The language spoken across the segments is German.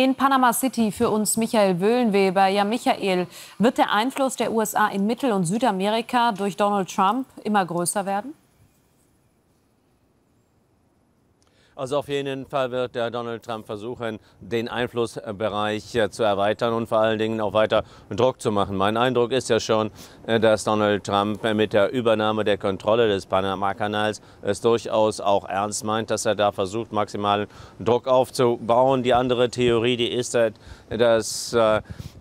In Panama City für uns Michael Wöhlenweber. Ja, Michael, wird der Einfluss der USA in Mittel- und Südamerika durch Donald Trump immer größer werden? Also auf jeden Fall wird der Donald Trump versuchen, den Einflussbereich zu erweitern und vor allen Dingen auch weiter Druck zu machen. Mein Eindruck ist ja schon, dass Donald Trump mit der Übernahme der Kontrolle des Panama-Kanals es durchaus auch ernst meint, dass er da versucht, maximalen Druck aufzubauen. Die andere Theorie, die ist, dass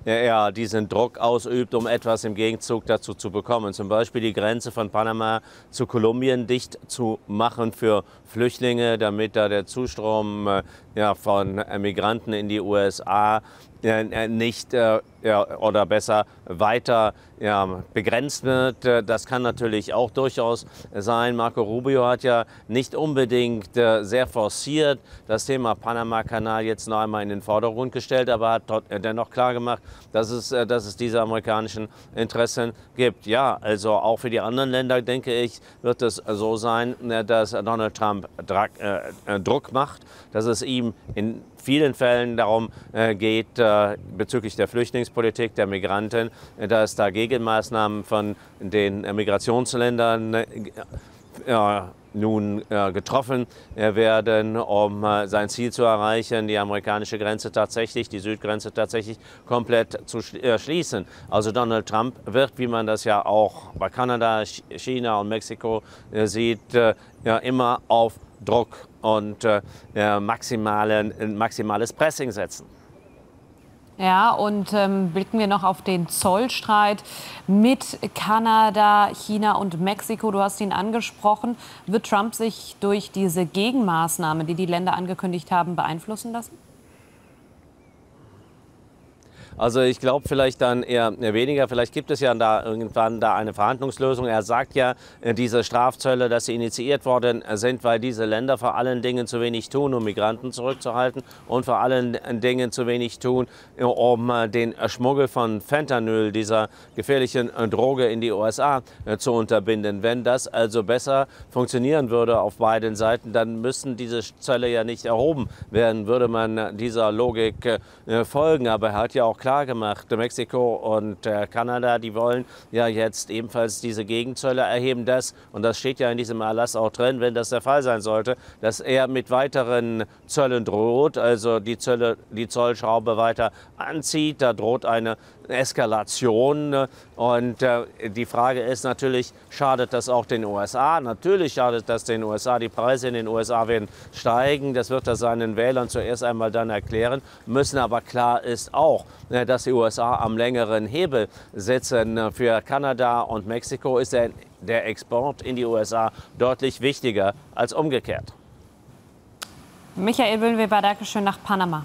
er diesen Druck ausübt, um etwas im Gegenzug dazu zu bekommen. Zum Beispiel die Grenze von Panama zu Kolumbien dicht zu machen für Flüchtlinge, damit da der Zustrom von Migranten in die USA nicht oder besser weiter begrenzt wird. Das kann natürlich auch durchaus sein. Marco Rubio hat ja nicht unbedingt sehr forciert das Thema Panama-Kanal jetzt noch einmal in den Vordergrund gestellt, aber hat dennoch klar gemacht, dass es diese amerikanischen Interessen gibt. Ja, also auch für die anderen Länder, denke ich, wird es so sein, dass Donald Trump Druck macht, dass es ihm in vielen Fällen darum geht, bezüglich der Flüchtlingspolitik der Migranten, dass da Gegenmaßnahmen von den Migrationsländern nun getroffen werden, um sein Ziel zu erreichen, die amerikanische Grenze tatsächlich, die Südgrenze tatsächlich komplett zu schließen. Also Donald Trump wird, wie man das ja auch bei Kanada, China und Mexiko sieht, immer auf Druck und maximales Pressing setzen. Ja, und blicken wir noch auf den Zollstreit mit Kanada, China und Mexiko. Du hast ihn angesprochen. Wird Trump sich durch diese Gegenmaßnahmen, die die Länder angekündigt haben, beeinflussen lassen? Also ich glaube vielleicht dann eher weniger. Vielleicht gibt es ja irgendwann eine Verhandlungslösung. Er sagt ja, diese Strafzölle, dass sie initiiert worden sind, weil diese Länder vor allen Dingen zu wenig tun, um Migranten zurückzuhalten und vor allen Dingen zu wenig tun, um den Schmuggel von Fentanyl, dieser gefährlichen Droge, in die USA zu unterbinden. Wenn das also besser funktionieren würde auf beiden Seiten, dann müssten diese Zölle ja nicht erhoben werden, würde man dieser Logik folgen. Aber er hat ja auch klar gemacht, Mexiko und Kanada, die wollen ja jetzt ebenfalls diese Gegenzölle erheben. Und das steht ja in diesem Erlass auch drin, wenn das der Fall sein sollte, dass er mit weiteren Zöllen droht, also die Zollschraube weiter anzieht. Da droht eine Eskalation. Und die Frage ist natürlich, schadet das auch den USA? Natürlich schadet das den USA. Die Preise in den USA werden steigen. Das wird er seinen Wählern zuerst einmal dann erklären müssen. Aber klar ist auch, dass die USA am längeren Hebel sitzen. Für Kanada und Mexiko ist der Export in die USA deutlich wichtiger als umgekehrt. Michael Wöhlenweber, danke schön nach Panama.